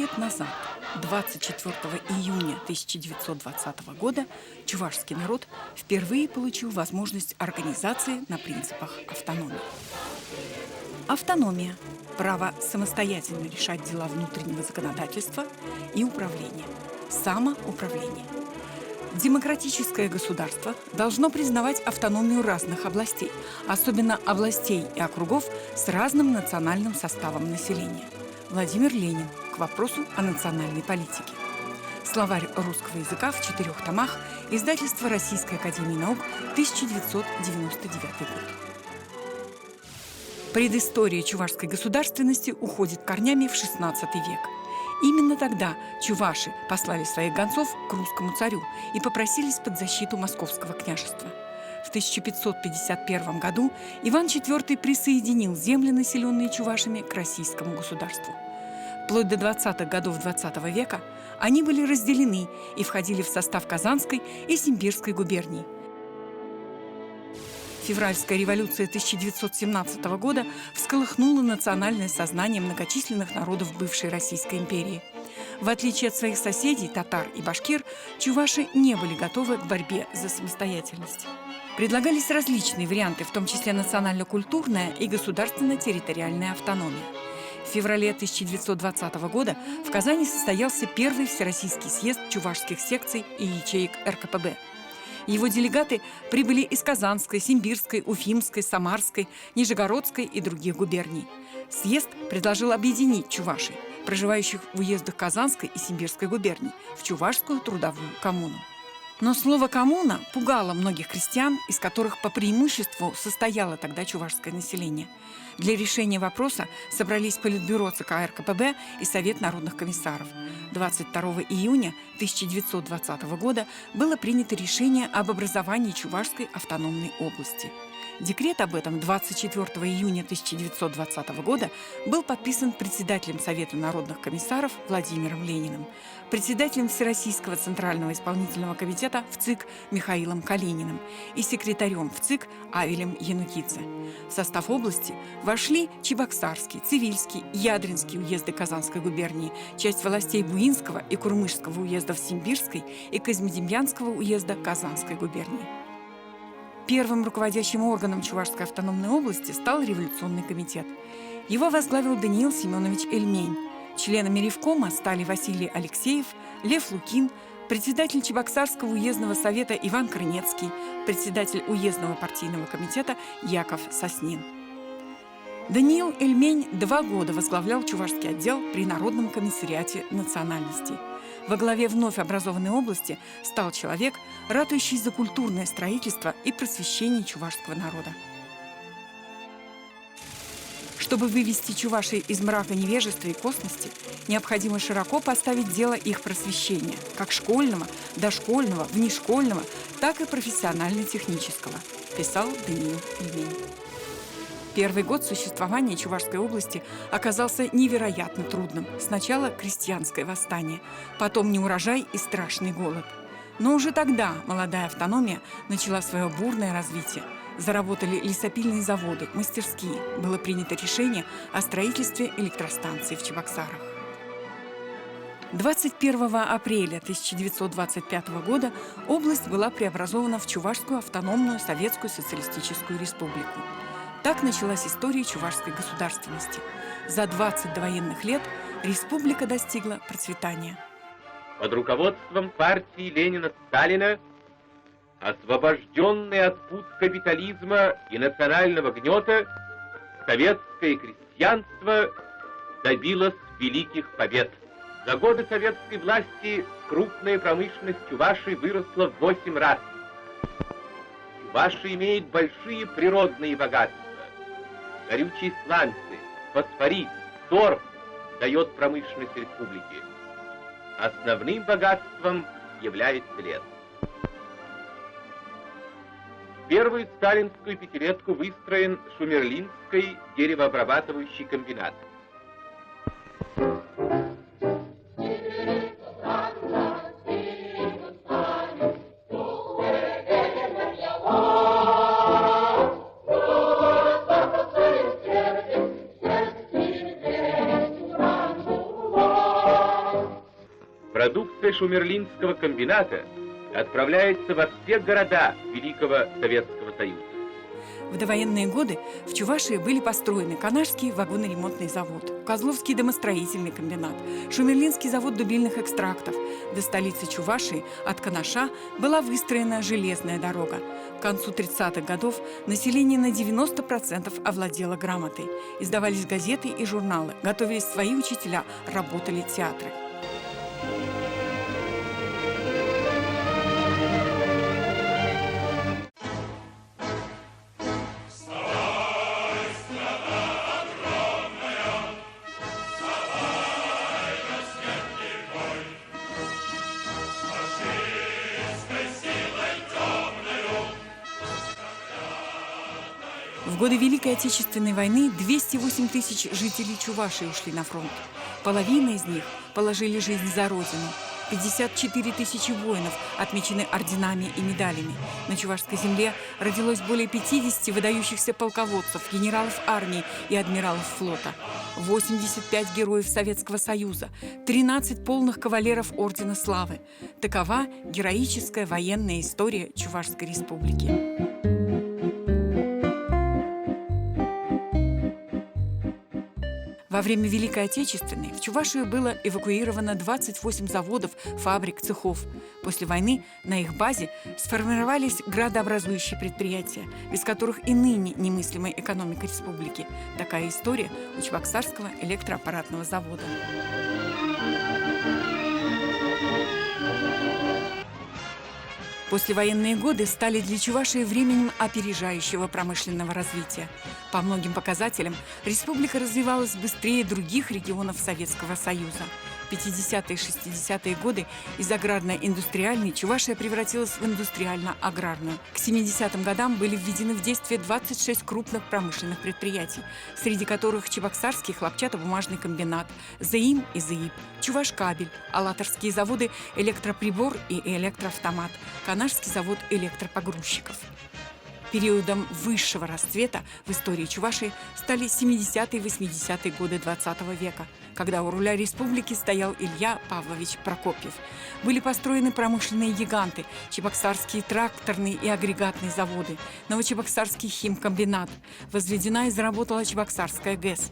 лет назад, 24 июня 1920 года, чувашский народ впервые получил возможность организации на принципах автономии. Автономия – право самостоятельно решать дела внутреннего законодательства и управления, самоуправление. Демократическое государство должно признавать автономию разных областей, особенно областей и округов с разным национальным составом населения. Владимир Ленин к вопросу о национальной политике. Словарь русского языка в 4 томах, издательство Российской академии наук, 1999 год. Предыстория чувашской государственности уходит корнями в XVI век. Именно тогда чуваши послали своих гонцов к русскому царю и попросились под защиту Московского княжества. В 1551 году Иван IV присоединил земли, населенные чувашами, к российскому государству. Вплоть до 20-х годов XX века они были разделены и входили в состав Казанской и Симбирской губерний. Февральская революция 1917 года всколыхнула национальное сознание многочисленных народов бывшей Российской империи. В отличие от своих соседей, татар и башкир, чуваши не были готовы к борьбе за самостоятельность. Предлагались различные варианты, в том числе национально-культурная и государственно-территориальная автономия. В феврале 1920 года в Казани состоялся первый всероссийский съезд чувашских секций и ячеек РКПБ. Его делегаты прибыли из Казанской, Симбирской, Уфимской, Самарской, Нижегородской и других губерний. Съезд предложил объединить чувашей, проживающих в уездах Казанской и Симбирской губерний, в чувашскую трудовую коммуну. Но слово «коммуна» пугало многих крестьян, из которых по преимуществу состояло тогда чувашское население. Для решения вопроса собрались Политбюро ЦК РКПБ и Совет народных комиссаров. 22 июня 1920 года было принято решение об образовании Чувашской автономной области. Декрет об этом 24 июня 1920 года был подписан председателем Совета народных комиссаров Владимиром Лениным, председателем Всероссийского Центрального исполнительного комитета ВЦИК Михаилом Калининым и секретарем ВЦИК Авелем Янукидзе. В состав области вошли Чебоксарский, Цивильский, Ядринский уезды Казанской губернии, часть властей Буинского и Курмышского уездов Симбирской и Козьмодемьянского уезда Казанской губернии. Первым руководящим органом Чувашской автономной области стал Революционный комитет. Его возглавил Даниил Семенович Эльмень. Членами Ревкома стали Василий Алексеев, Лев Лукин, председатель Чебоксарского уездного совета Иван Крынецкий, председатель уездного партийного комитета Яков Соснин. Даниил Эльмень 2 года возглавлял Чувашский отдел при Народном комиссариате национальностей. Во главе вновь образованной области стал человек, ратующий за культурное строительство и просвещение чувашского народа. Чтобы вывести чувашей из мрака невежества и косности, необходимо широко поставить дело их просвещения, как школьного, дошкольного, внешкольного, так и профессионально-технического, писал Даниил Эльмень. Первый год существования Чувашской области оказался невероятно трудным. Сначала крестьянское восстание, потом неурожай и страшный голод. Но уже тогда молодая автономия начала свое бурное развитие. Заработали лесопильные заводы, мастерские. Было принято решение о строительстве электростанций в Чебоксарах. 21 апреля 1925 года область была преобразована в Чувашскую автономную Советскую социалистическую республику. Так началась история чувашской государственности. За 20 довоенных лет республика достигла процветания. Под руководством партии Ленина-Сталина, освобожденной от пут капитализма и национального гнета, советское крестьянство добилось великих побед. За годы советской власти крупная промышленность Чувашии выросла в 8 раз. Чувашия имеет большие природные богатства. Горючие сланцы, фосфорит, торф дает промышленность республики. Основным богатством является лес. В первую сталинскую пятилетку выстроен Шумерлинский деревообрабатывающий комбинат. продукция Шумерлинского комбината отправляется во все города Великого Советского Союза. В довоенные годы в Чувашии были построены Канашский вагоноремонтный завод, Козловский домостроительный комбинат, Шумерлинский завод дубильных экстрактов. До столицы Чувашии от Канаша была выстроена железная дорога. К концу 30-х годов население на 90% овладело грамотой. Издавались газеты и журналы, готовились свои учителя, работали театры. В годы Великой Отечественной войны 208 тысяч жителей Чувашии ушли на фронт. Половина из них положили жизнь за родину. 54 тысячи воинов отмечены орденами и медалями. На чувашской земле родилось более 50 выдающихся полководцев, генералов армии и адмиралов флота. 85 героев Советского Союза, 13 полных кавалеров Ордена Славы. Такова героическая военная история Чувашской Республики. Во время Великой Отечественной в Чувашию было эвакуировано 28 заводов, фабрик, цехов. После войны на их базе сформировались градообразующие предприятия, без которых и ныне немыслимая экономика республики. Такая история у Чебоксарского электроаппаратного завода. Послевоенные годы стали для Чувашии временем опережающего промышленного развития. По многим показателям республика развивалась быстрее других регионов Советского Союза. В 50-е и 60-е годы из аграрно-индустриальной Чувашия превратилась в индустриально-аграрную. К 70-м годам были введены в действие 26 крупных промышленных предприятий, среди которых Чебоксарский хлопчатобумажный комбинат, ЗАИМ и ЗАИП, Чувашкабель, Алаторские заводы «Электроприбор» и «Электроавтомат», Канашский завод электропогрузчиков. Периодом высшего расцвета в истории Чувашии стали 70-е и 80-е годы XX века, когда у руля республики стоял Илья Павлович Прокопьев. Были построены промышленные гиганты, Чебоксарские тракторные и агрегатные заводы, Новочебоксарский химкомбинат, возведена и заработала Чебоксарская ГЭС.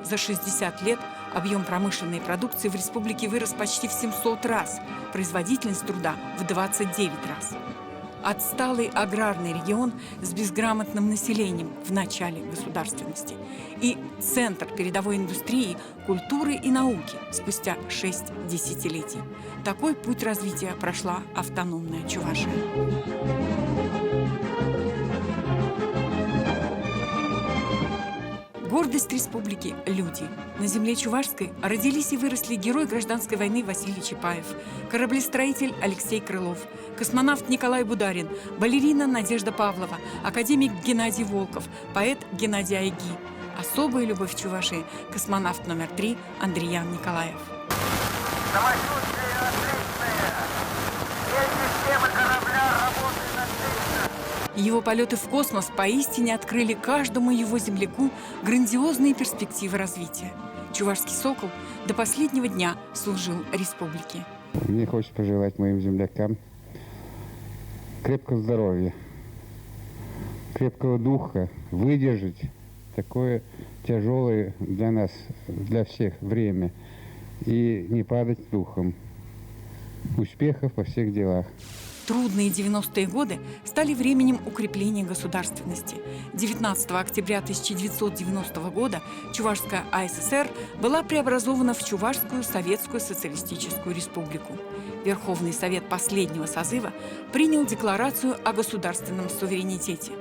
За 60 лет объем промышленной продукции в республике вырос почти в 700 раз, производительность труда в 29 раз. Отсталый аграрный регион с безграмотным населением в начале государственности и центр передовой индустрии, культуры и науки спустя 6 десятилетий. Такой путь развития прошла автономная Чувашия. Гордость республики – люди. На земле Чувашской родились и выросли герой гражданской войны Василий Чапаев, кораблестроитель Алексей Крылов, космонавт Николай Бударин, балерина Надежда Павлова, академик Геннадий Волков, поэт Геннадий Айги. Особая любовь в Чувашии – космонавт номер 3 Андриян Николаев. Самочувствие отличное. Все системы корабля работают отлично. Его полеты в космос поистине открыли каждому его земляку грандиозные перспективы развития. Чувашский «Сокол» до последнего дня служил республике. Мне хочется пожелать моим землякам крепкого здоровья, крепкого духа, выдержать такое тяжелое для нас, для всех время и не падать духом. Успехов во всех делах. Трудные 90-е годы стали временем укрепления государственности. 19 октября 1990 года Чувашская АССР была преобразована в Чувашскую Советскую Социалистическую Республику. Верховный Совет последнего созыва принял Декларацию о государственном суверенитете.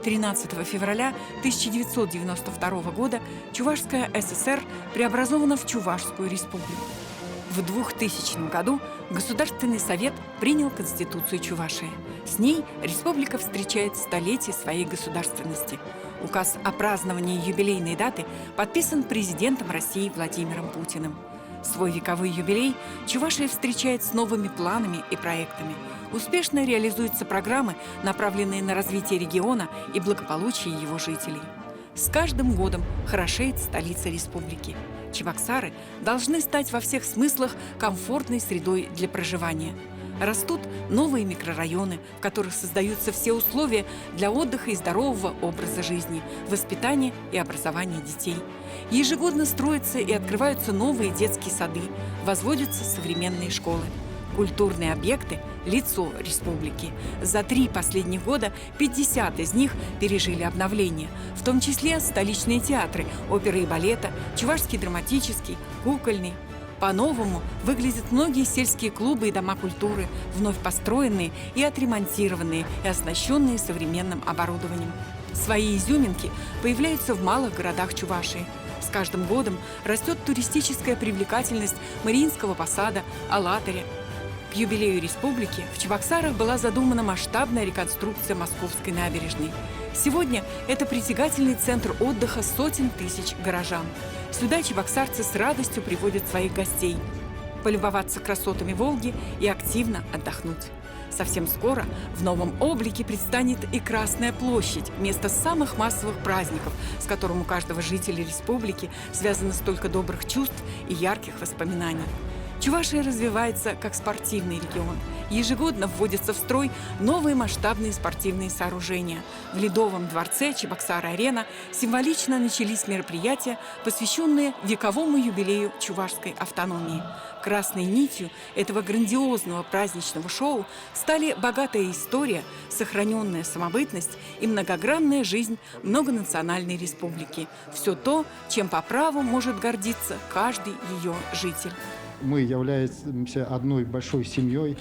13 февраля 1992 года Чувашская ССР преобразована в Чувашскую Республику. В 2000 году Государственный совет принял Конституцию Чувашии. С ней республика встречает столетие своей государственности. Указ о праздновании юбилейной даты подписан президентом России Владимиром Путиным. Свой вековой юбилей Чувашия встречает с новыми планами и проектами. Успешно реализуются программы, направленные на развитие региона и благополучие его жителей. С каждым годом хорошеет столица республики. Чебоксары должны стать во всех смыслах комфортной средой для проживания. Растут новые микрорайоны, в которых создаются все условия для отдыха и здорового образа жизни, воспитания и образования детей. Ежегодно строятся и открываются новые детские сады, возводятся современные школы. Культурные объекты – лицо республики. За 3 последних года 50 из них пережили обновление, в том числе столичные театры, оперы и балета, Чувашский драматический, кукольный. По-новому выглядят многие сельские клубы и дома культуры, вновь построенные и отремонтированные, и оснащенные современным оборудованием. Свои изюминки появляются в малых городах Чувашии. С каждым годом растет туристическая привлекательность Мариинского посада, Алатыря. К юбилею республики в Чебоксарах была задумана масштабная реконструкция Московской набережной. Сегодня это притягательный центр отдыха сотен тысяч горожан. Сюда чебоксарцы с радостью приводят своих гостей полюбоваться красотами Волги и активно отдохнуть. Совсем скоро в новом облике предстанет и Красная площадь, место самых массовых праздников, с которым у каждого жителя республики связано столько добрых чувств и ярких воспоминаний. Чувашия развивается как спортивный регион. Ежегодно вводятся в строй новые масштабные спортивные сооружения. В Ледовом дворце Чебоксары-Арена символично начались мероприятия, посвященные вековому юбилею чувашской автономии. Красной нитью этого грандиозного праздничного шоу стали богатая история, сохраненная самобытность и многогранная жизнь многонациональной республики. Все то, чем по праву может гордиться каждый ее житель. Мы являемся одной большой семьей,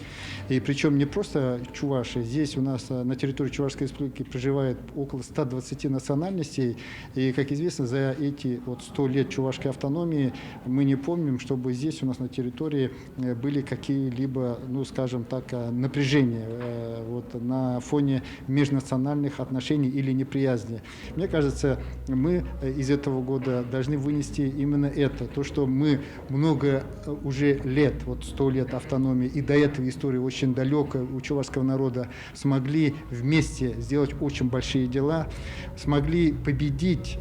и причем не просто чуваши. Здесь у нас на территории Чувашской республики проживает около 120 национальностей, и, как известно, за эти 100 лет чувашской автономии мы не помним, чтобы здесь у нас на территории были какие-либо, скажем так, напряжения на фоне межнациональных отношений или неприязни. Мне кажется, мы из этого года должны вынести именно это, то, что мы много уже лет, 100 лет автономии, и до этого история очень далекая у чувашского народа, смогли вместе сделать очень большие дела, смогли победить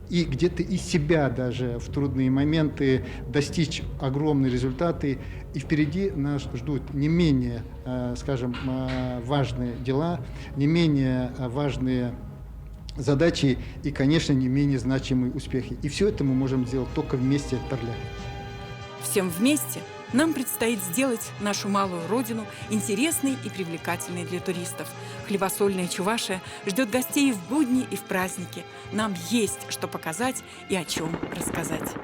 и где-то из себя даже в трудные моменты достичь огромные результаты. И впереди нас ждут не менее, скажем, важные дела, не менее важные задачи и, конечно, не менее значимые успехи. И все это мы можем сделать только вместе, Тарля. Всем вместе нам предстоит сделать нашу малую родину интересной и привлекательной для туристов. Хлебосольная Чувашия ждет гостей в будни и в праздники. Нам есть что показать и о чем рассказать.